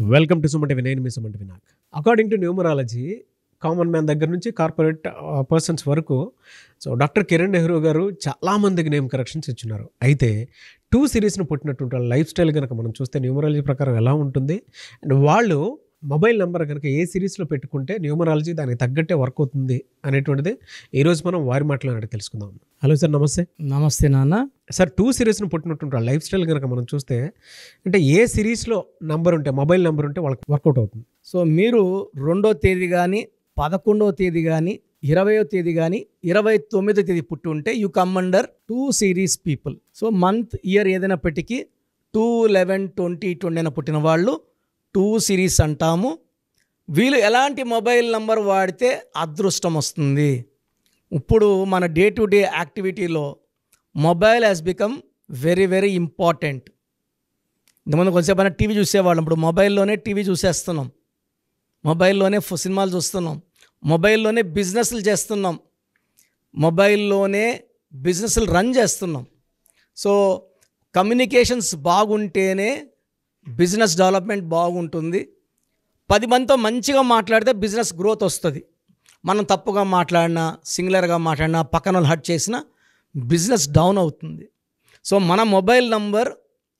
Welcome to Suman TV. నేను మీ Suman TV. నాకు according to numerology common man దగ్గర నుంచి కార్పొరేట్ పర్సన్స్ వరకు డాక్టర్ కిరణ్ నెహ్రూ గారు చాలామందికి నేమ్ కరెక్షన్స్ ఇచ్చున్నారు. అయితే 2 సిరీస్ను పుట్టినటువంటి వాళ్ళ లైఫ్ స్టైల్ కనుక మనం చూస్తే న్యూమరాలజీ ప్రకారం ఎలా ఉంటుంది అండ్ వాళ్ళు మొబైల్ నెంబర్ కనుక ఏ సిరీస్లో పెట్టుకుంటే న్యూమరాలజీ దానికి తగ్గట్టే వర్క్ అవుతుంది అనేటువంటిది ఈరోజు మనం వారి మాటలు తెలుసుకుందాం. హలో సార్, నమస్తే. నమస్తే నాన్న. సార్, 2 సిరీస్ను పుట్టినటువంటి లైఫ్ స్టైల్ కనుక మనం చూస్తే అంటే ఏ సిరీస్లో నంబర్ ఉంటే మొబైల్ నెంబర్ ఉంటే వాళ్ళకి వర్కౌట్ అవుతుంది? సో మీరు 2వ తేదీ కానీ 11వ తేదీ కానీ 20వ తేదీ కానీ 29వ తేదీ పుట్టి ఉంటే you come under 2 series people. So month year ఏదైనా పెట్టికి 2/11/2020 పుట్టిన వాళ్ళు 2 సిరీస్ అంటాము. వీళ్ళు ఎలాంటి మొబైల్ నంబర్ వాడితే అదృష్టం వస్తుంది? ఇప్పుడు మన డే టు డే యాక్టివిటీలో mobile has become very very important. ఇంతకుముందు కొంచెంసేపు టీవీ చూసేవాళ్ళం, ఇప్పుడు మొబైల్లోనే టీవీ చూసేస్తున్నాం, మొబైల్లోనే సినిమాలు చూస్తున్నాం, మొబైల్లోనే బిజినెస్లు చేస్తున్నాం, మొబైల్లోనే బిజినెస్లు రన్ చేస్తున్నాం. సో కమ్యూనికేషన్స్ బాగుంటేనే బిజినెస్ డెవలప్మెంట్ బాగుంటుంది. 10 మందితో మంచిగా మాట్లాడితే బిజినెస్ గ్రోత్ వస్తుంది. మనం తప్పుగా మాట్లాడినా, సింగులర్గా మాట్లాడినా, పక్కన వాళ్ళు హర్ట్ చేసినా బిజినెస్ డౌన్ అవుతుంది. సో మన mobile number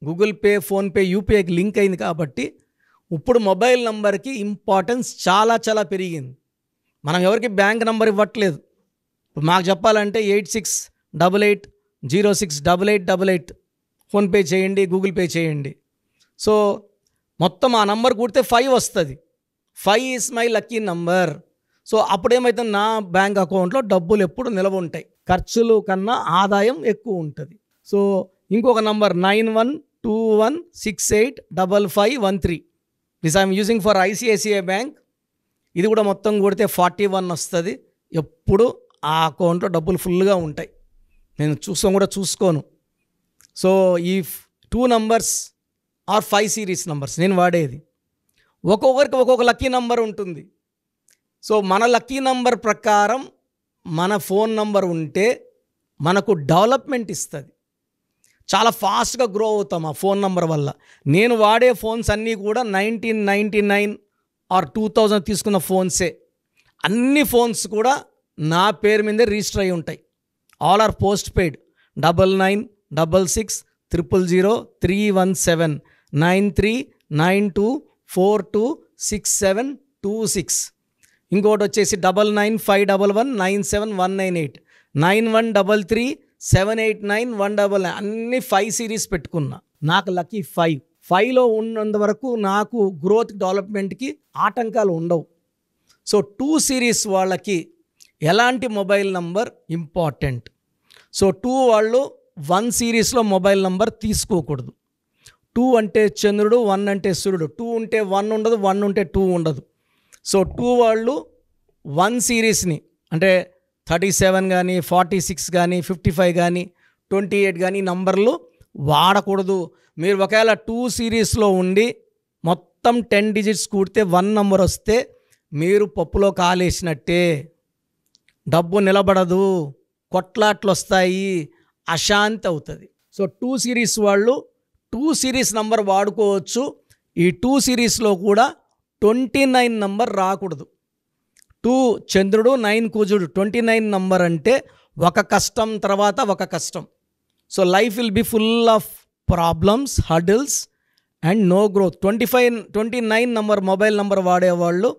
Google Pay, PhonePe, యూపీఐకి లింక్ అయింది కాబట్టి ఇప్పుడు మొబైల్ నంబర్కి ఇంపార్టెన్స్ చాలా చాలా పెరిగింది. మనం ఎవరికి బ్యాంక్ నంబర్ ఇవ్వట్లేదు. మాకు చెప్పాలంటే 8688068888 ఫోన్పే చేయండి, గూగుల్ పే చేయండి. సో మొత్తం ఆ నంబర్ కూడితే 5 వస్తుంది. 5 is my lucky number. So అప్పుడేమైతే నా బ్యాంక్ అకౌంట్లో డబ్బులు ఎప్పుడు నిలవ ఉంటాయి, ఖర్చులు కన్నా ఆదాయం ఎక్కువ ఉంటుంది. సో ఇంకొక number 9121685513 this I'm using for ICICI bank. ఇది కూడా మొత్తం కొడితే 41 వస్తుంది. ఎప్పుడు ఆ అకౌంట్లో డబ్బులు ఫుల్గా ఉంటాయి, నేను చూసుకోను. సో ఈ 2 నంబర్స్ ఆర్ 5 సిరీస్ నంబర్స్ నేను వాడేది. ఒక్కొక్కరికి ఒక్కొక్క లక్కీ నంబర్ ఉంటుంది. సో మన లక్కీ నంబర్ ప్రకారం మన ఫోన్ నంబర్ ఉంటే మనకు డెవలప్మెంట్ ఇస్తుంది. చాలా ఫాస్ట్గా గ్రో అవుతాం ఆ ఫోన్ నంబర్ వల్ల. నేను వాడే ఫోన్స్ అన్నీ కూడా 1999 ఆర్ 2000 తీసుకున్న ఫోన్సే. అన్ని ఫోన్స్ కూడా నా పేరు మీదే రిజిస్టర్ అయి ఉంటాయి. All or post paid. 996630031592426726. ఇంకోటి వచ్చేసి 995111971998 9133789199 అన్ని 5 సిరీస్ పెట్టుకున్నా. నాకు లక్కీ 5లో ఉన్నంత వరకు నాకు గ్రోత్ డెవలప్మెంట్కి ఆటంకాలు ఉండవు. సో 2 సిరీస్ వాళ్ళకి ఎలాంటి మొబైల్ నంబర్ ఇంపార్టెంట్? సో 2 వాళ్ళు 1 సిరీస్లో మొబైల్ నంబర్ తీసుకోకూడదు. 2 అంటే చంద్రుడు, 1 అంటే సూర్యుడు. 2 ఉంటే 1 ఉండదు, 1 ఉంటే 2 ఉండదు. సో 2 వాళ్ళు 1 సిరీస్ని అంటే 37 కానీ 46 కానీ 55 కానీ 28 కానీ నంబర్లు వాడకూడదు. మీరు ఒకవేళ 2 సిరీస్లో ఉండి మొత్తం 10 డిజిట్స్ కూడితే 1 నంబర్ వస్తే మీరు పప్పులో కాలేసినట్టే. డబ్బు నిలబడదు, కొట్లాట్లు వస్తాయి, అశాంతి అవుతుంది. సో 2 సిరీస్ వాళ్ళు 2 సిరీస్ నంబర్ వాడుకోవచ్చు. ఈ 2 సిరీస్లో కూడా 29 నంబర్ రాకూడదు. 2 చంద్రుడు, 9 కుజుడు, 29 నంబర్ అంటే ఒక కష్టం తర్వాత ఒక కష్టం. So life will be full of problems, hurdles and no growth. 29 number mobile number వాడేవాళ్ళు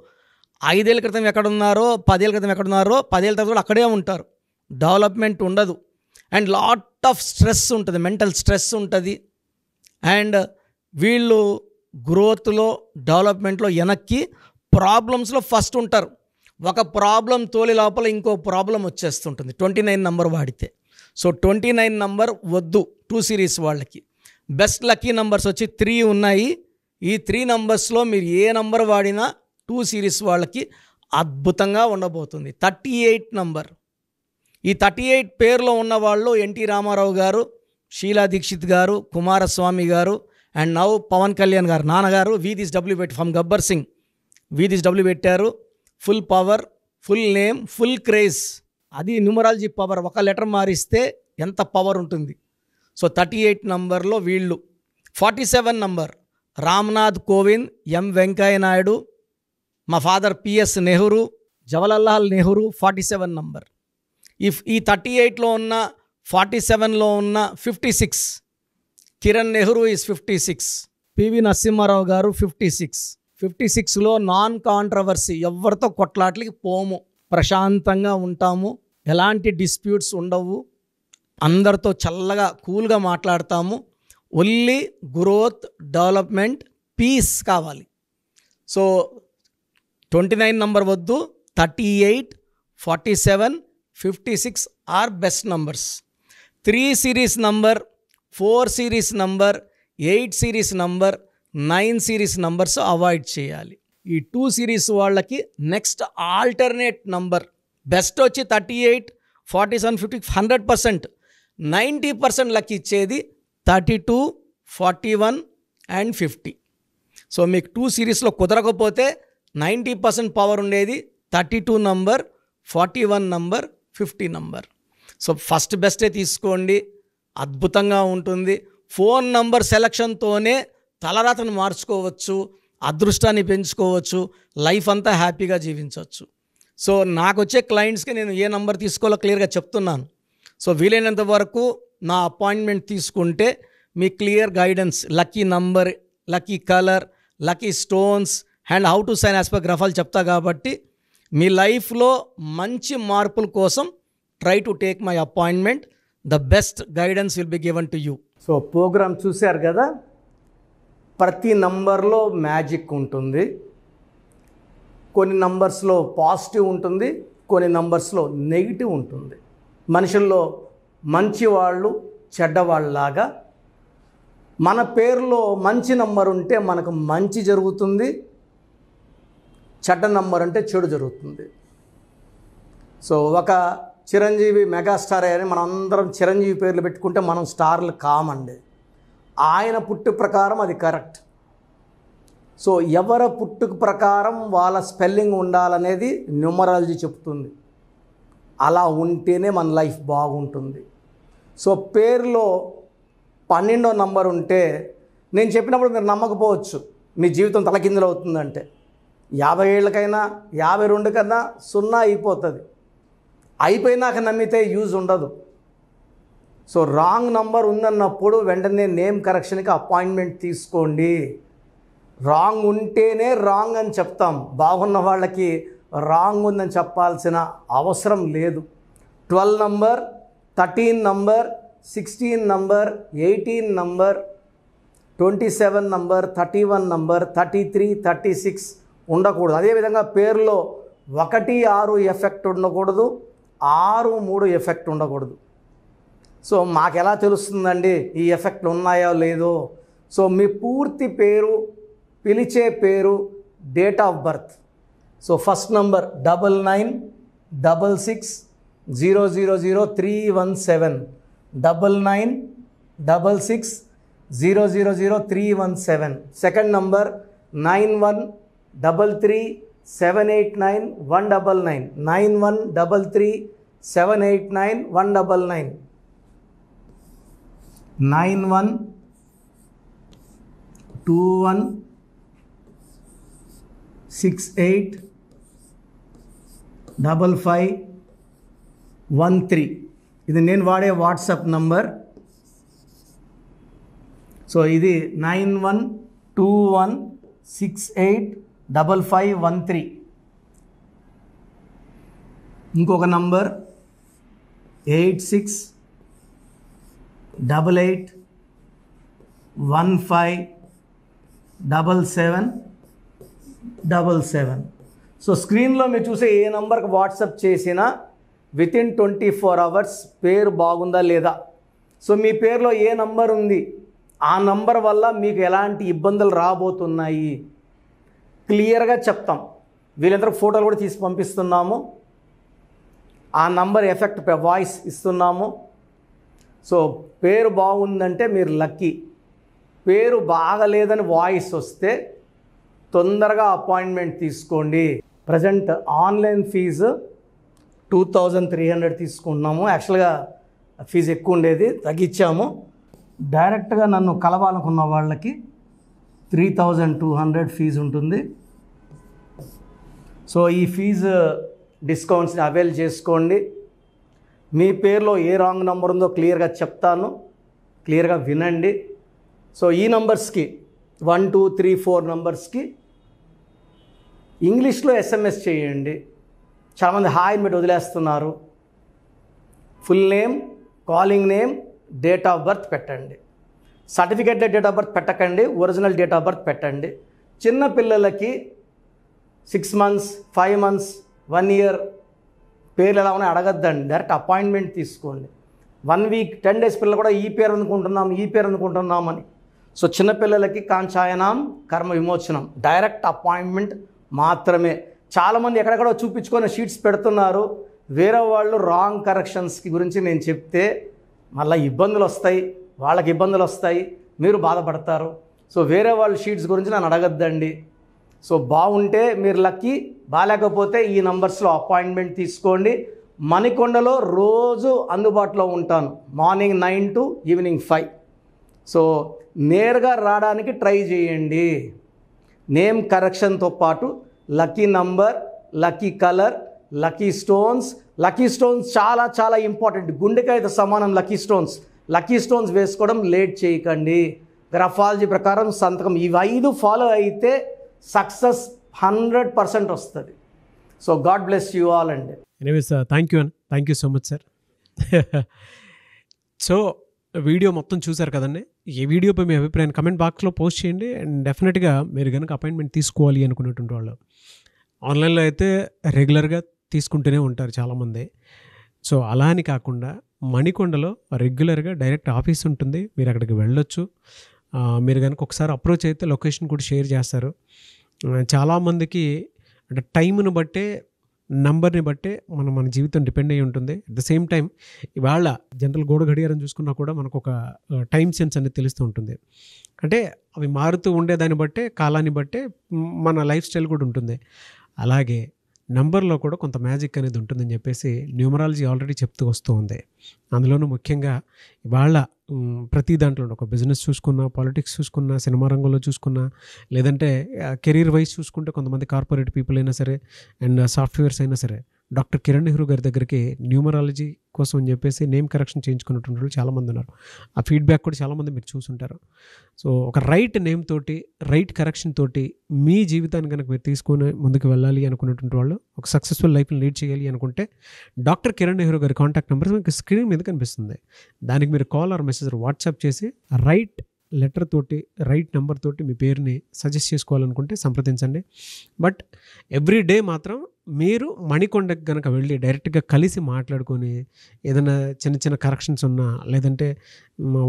5 ఏళ్ళ క్రితం ఎక్కడున్నారో, 10 ఏళ్ళ క్రితం ఎక్కడున్నారో, 10 ఏళ్ళ తర్వాత అక్కడే ఉంటారు. డెవలప్మెంట్ ఉండదు అండ్ లాట్ ఆఫ్ స్ట్రెస్ ఉంటుంది, మెంటల్ స్ట్రెస్ ఉంటుంది. అండ్ వీళ్ళు గ్రోత్లో, డెవలప్మెంట్లో వెనక్కి, ప్రాబ్లమ్స్లో ఫస్ట్ ఉంటారు. ఒక ప్రాబ్లం తోలి లోపల ఇంకో ప్రాబ్లం వచ్చేస్తుంటుంది 29 నంబర్ వాడితే. సో 29 నంబర్ వద్దు 2 సిరీస్ వాళ్ళకి. బెస్ట్ లక్కీ నంబర్స్ వచ్చి 3 ఉన్నాయి. ఈ 3 నంబర్స్లో మీరు ఏ నంబర్ వాడినా 2 సిరీస్ వాళ్ళకి అద్భుతంగా ఉండబోతుంది. 38 నంబర్. ఈ 38 పేరులో ఉన్నవాళ్ళు ఎన్టీ రామారావు గారు, షీలా దీక్షిత్ గారు, కుమారస్వామి గారు అండ్ నౌ పవన్ కళ్యాణ్ గారు. నాన్నగారు వీదిస్ డబ్ల్యూ పెట్టి ఫ్రమ్ గబ్బర్ సింగ్ వీదిస్ డబ్ల్యూ పెట్టారు. Full power, full name, full craze. అది న్యూమరాలజీ పవర్. ఒక లెటర్ మారిస్తే ఎంత పవర్ ఉంటుంది. సో 38 నంబర్లో వీళ్ళు. 47 నంబర్ రామ్నాథ్ కోవింద్, ఎం వెంకయ్య నాయుడు, మా father PS Nehru, Jawaharlal Nehru 47 number. ఈ 38లో ఉన్న 47లో ఉన్న 56, కిరణ్ నెహ్రూ ఈజ్ 56, పివి నరసింహారావు గారు 56. 56లో నాన్ కాంట్రవర్సీ, ఎవరితో కొట్లాట్లకి పోము, ప్రశాంతంగా ఉంటాము, ఎలాంటి డిస్ప్యూట్స్ ఉండవు, అందరితో చల్లగా కూల్గా మాట్లాడతాము. ఓన్లీ గ్రోత్, డెవలప్మెంట్, పీస్ కావాలి. సో 29 నంబర్ వద్దు, 38, 47, 56 are best numbers. 3 series number, 4 series number, 8 series number, 9 series numbers avoid చేయాలి. ఈ 2 సిరీస్ వాళ్ళకి నెక్స్ట్ ఆల్టర్నేట్ నంబర్ బెస్ట్ వచ్చి 38, 47, 50, 100%. 90% లక్ ఇచ్చేది 32, 41 అండ్ 50. సో మీకు 2 సిరీస్లో కుదరకపోతే 90% పవర్ ఉండేది 32 number, 41 number, 50 number. So first బెస్టే తీసుకోండి, అద్భుతంగా ఉంటుంది. ఫోన్ నంబర్ సెలక్షన్తోనే తలరాతను మార్చుకోవచ్చు, అదృష్టాన్ని పెంచుకోవచ్చు, లైఫ్ అంతా హ్యాపీగా జీవించవచ్చు. సో నాకు వచ్చే క్లయింట్స్కి నేను ఏ నంబర్ తీసుకోవాలో క్లియర్గా చెప్తున్నాను. సో వీలైనంత వరకు నా అపాయింట్మెంట్ తీసుకుంటే మీ clear guidance, lucky number, lucky colour, lucky stones and how to sign as per గ్రఫాలు చెప్తా. కాబట్టి మీ లైఫ్లో మంచి మార్పుల కోసం try to take my appointment. The best guidance will be given to you. So programme చూశారు కదా, ప్రతి నంబర్లో మ్యాజిక్ ఉంటుంది. కొన్ని నంబర్స్లో పాజిటివ్ ఉంటుంది, కొన్ని నంబర్స్లో నెగిటివ్ ఉంటుంది. మనుషుల్లో మంచివాళ్ళు చెడ్డవాళ్ళలాగా మన పేరులో మంచి నంబర్ ఉంటే మనకు మంచి జరుగుతుంది, చెడ్డ నంబర్ అంటే చెడు జరుగుతుంది. సో ఒక చిరంజీవి మెగాస్టార్ అని మనం అందరం చిరంజీవి పేర్లు పెట్టుకుంటే మనం స్టార్లు కామండి. ఆయన పుట్టు ప్రకారం అది కరెక్ట్. సో ఎవరి పుట్టుక ప్రకారం వాళ్ళ స్పెల్లింగ్ ఉండాలనేది న్యూమరాలజీ చెప్తుంది. అలా ఉంటేనే మన లైఫ్ బాగుంటుంది. సో పేరులో 12వ నంబర్ ఉంటే నేను చెప్పినప్పుడు మీరు నమ్మకపోవచ్చు, మీ జీవితం తలకిందులు అవుతుందంటే 50 ఏళ్ళకైనా 52 కన్నా 0 అయిపోతుంది. అయిపోయినాక నమ్మితే యూజ్ ఉండదు. సో రాంగ్ నంబర్ ఉందన్నప్పుడు వెంటనే నేమ్ కరెక్షన్కి అపాయింట్మెంట్ తీసుకోండి. రాంగ్ ఉంటేనే రాంగ్ అని చెప్తాం, బాగున్న వాళ్ళకి రాంగ్ ఉందని చెప్పాల్సిన అవసరం లేదు. 12 number, 13 number, 16 number, 18 number, 27 number, 31 number, 33, 36 ఉండకూడదు. అదేవిధంగా పేరులో 1, 6 ఎఫెక్ట్ ఉండకూడదు, 6, 3 ఎఫెక్ట్ ఉండకూడదు. సో మాకు ఎలా తెలుస్తుందండి ఈ ఎఫెక్ట్లు ఉన్నాయో లేదో? సో మీ పూర్తి పేరు, పిలిచే పేరు, date of birth. So first number 9966000317, 9966000317. Second number 9133789199, 9133789199, 9121685513. ఇది నేను వాడే వాట్సాప్ నంబర్. సో ఇది 9121685513. ఇంకొక నంబర్ 8688157777. సో స్క్రీన్లో మీరు చూసే ఏ నంబర్కి వాట్సాప్ చేసినా వితిన్ 24 అవర్స్ పేరు బాగుందా లేదా, సో మీ పేరులో ఏ నంబర్ ఉంది, ఆ నంబర్ వల్ల మీకు ఎలాంటి ఇబ్బందులు రాబోతున్నాయి క్లియర్గా చెప్తాం. వీళ్ళందరూ ఫోటోలు కూడా తీసి పంపిస్తున్నాము. ఆ నంబర్ ఎఫెక్ట్ వాయిస్ ఇస్తున్నాము. సో పేరు బాగుందంటే మీరు లక్కీ. పేరు బాగలేదని వాయిస్ వస్తే తొందరగా అపాయింట్మెంట్ తీసుకోండి. ప్రజెంట్ ఆన్లైన్ ఫీజు 2300 తీసుకుంటున్నాము. యాక్చువల్గా ఫీజు ఎక్కువ ఉండేది, తగ్గించాము. డైరెక్ట్గా నన్ను కలవాలనుకున్న వాళ్ళకి 3200 ఫీజు ఉంటుంది. సో ఈ ఫీజు డిస్కౌంట్స్ని అవైల్ చేసుకోండి. మీ పేరులో ఏ రాంగ్ నెంబర్ ఉందో క్లియర్గా చెప్తాను, క్లియర్గా వినండి. సో ఈ నంబర్స్కి 1 2 3 4 నంబర్స్కి ఇంగ్లీష్లో SMS చేయండి. చాలామంది హాయ్ పెట్టి వదిలేస్తున్నారు. Full name, calling name, date of birth పెట్టండి. సర్టిఫికేట్ డేట్ ఆఫ్ బర్త్ పెట్టకండి, ఒరిజినల్ డేట్ ఆఫ్ బర్త్ పెట్టండి. చిన్న పిల్లలకి 6 months 5 months 1 year పేర్లు ఎలా ఉన్నాయి అడగద్దండి, డైరెక్ట్ అపాయింట్మెంట్ తీసుకోండి. 1 week 10 days పిల్లలు కూడా ఈ పేరు అనుకుంటున్నాం అని. సో చిన్నపిల్లలకి కాంచాయనం కర్మ విమోచనం డైరెక్ట్ అపాయింట్మెంట్ మాత్రమే. చాలామంది ఎక్కడెక్కడో చూపించుకొని షీట్స్ పెడుతున్నారు. వేరే వాళ్ళు రాంగ్ కరెక్షన్స్కి గురించి నేను చెప్తే మళ్ళీ ఇబ్బందులు వస్తాయి, వాళ్ళకి ఇబ్బందులు వస్తాయి, మీరు బాధపడతారు. సో వేరే వాళ్ళ షీట్స్ గురించి నన్ను అడగద్దండి. సో బాగుంటే మీరు లక్కీ, బాగాలేకపోతే ఈ నంబర్స్లో అపాయింట్మెంట్ తీసుకోండి. మణికొండలో రోజు అందుబాటులో ఉంటాను, మార్నింగ్ 9 to evening 5. సో నేరుగా రావడానికి ట్రై చేయండి. నేమ్ కరెక్షన్తో పాటు lucky number, lucky colour, lucky stones చాలా చాలా ఇంపార్టెంట్. గుండెకాయతో సమానం లక్కీ స్టోన్స్ వేసుకోవడం లేట్ చేయకండి. గ్రఫాలజీ ప్రకారం సంతకం ఇవి 5 ఫాలో అయితే సక్సెస్ 100% వస్తుంది. So God bless you all అండి. Anyways thank you so much sir. So video మొత్తం చూసారు కదండి. ఈ వీడియోపై మీ అభిప్రాయాన్ని కమెంట్ బాక్స్లో పోస్ట్ చేయండి. అండ్ డెఫినెట్గా మీరు కనుక అపాయింట్మెంట్ తీసుకోవాలి అనుకునేటువంటి వాళ్ళు ఆన్లైన్లో అయితే రెగ్యులర్గా తీసుకుంటూనే ఉంటారు చాలామంది. సో అలా అని కాకుండా మణికొండలో రెగ్యులర్గా డైరెక్ట్ ఆఫీస్ ఉంటుంది, మీరు అక్కడికి వెళ్ళొచ్చు. మీరు కనుక ఒకసారి అప్రోచ్ అయితే లొకేషన్ కూడా షేర్ చేస్తారు. చాలామందికి అంటే టైంను బట్టే, నంబర్ని బట్టే మన జీవితం డిపెండ్ అయ్యి ఉంటుంది. అట్ ద సేమ్ టైం ఇవాళ జనరల్ గోడ గడియారం చూసుకున్నా కూడా మనకు ఒక టైం సెన్స్ అనేది తెలుస్తూ ఉంటుంది. అంటే అవి మారుతూ ఉండేదాన్ని బట్టే, కాలాన్ని బట్టే మన లైఫ్ స్టైల్ కూడా ఉంటుంది. అలాగే నంబర్లో కూడా కొంత మ్యాజిక్ అనేది ఉంటుందని చెప్పేసి న్యూమరాలజీ ఆల్రెడీ చెప్తూ వస్తూ ఉంది. అందులోనూ ముఖ్యంగా ఇవాళ ప్రతి దాంట్లో ఒక బిజినెస్ చూసుకున్నా, పాలిటిక్స్ చూసుకున్నా, సినిమా రంగంలో చూసుకున్నా, లేదంటే కెరీర్ వైజ్ చూసుకుంటే కొంతమంది కార్పొరేట్ పీపుల్ అయినా సరే అండ్ సాఫ్ట్వేర్స్ అయినా సరే డాక్టర్ కిరణ్ నెహ్రూ గారి దగ్గరికి న్యూమరాలజీ కోసం అని చెప్పేసి నేమ్ కరెక్షన్ చేయించుకున్నటువంటి వాళ్ళు చాలామంది ఉన్నారు. ఆ ఫీడ్బ్యాక్ కూడా చాలామంది మీరు చూసుంటారు. సో ఒక రైట్ నేమ్ తోటి, రైట్ కరెక్షన్ తోటి మీ జీవితాన్ని కనుక మీరు తీసుకొని ముందుకు వెళ్ళాలి అనుకున్నటువంటి వాళ్ళు, ఒక సక్సెస్ఫుల్ లైఫ్ని లీడ్ చేయాలి అనుకుంటే డాక్టర్ కిరణ్ నెహ్రూ గారి కాంటాక్ట్ నెంబర్ మీకు స్క్రీన్ మీద కనిపిస్తుంది. దానికి మీరు కాల్ ఆర్ మెసేజ్ వాట్సాప్ చేసి రైట్ లెటర్ తోటి, రైట్ నెంబర్ తోటి మీ పేరుని సజెస్ట్ చేసుకోవాలనుకుంటే సంప్రదించండి. బట్ ఎవ్రీ డే మాత్రం మీరు మణికొండకి కనుక వెళ్ళి డైరెక్ట్గా కలిసి మాట్లాడుకొని ఏదైనా చిన్న చిన్న కరెక్షన్స్ ఉన్నా, లేదంటే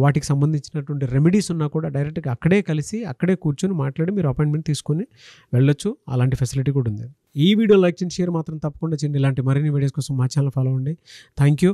వాటికి సంబంధించినటువంటి రెమెడీస్ ఉన్నా కూడా డైరెక్ట్గా అక్కడే కలిసి అక్కడే కూర్చొని మాట్లాడి మీరు అపాయింట్మెంట్ తీసుకొని వెళ్ళొచ్చు. అలాంటి ఫెసిలిటీ కూడా ఉంది. ఈ వీడియో లైక్ చేయండి, షేర్ మాత్రం తప్పకుండా చేయండి. ఇలాంటి మరిన్ని వీడియోస్ కోసం మా ఛానల్ ఫాలో అవ్వండి. Thank you.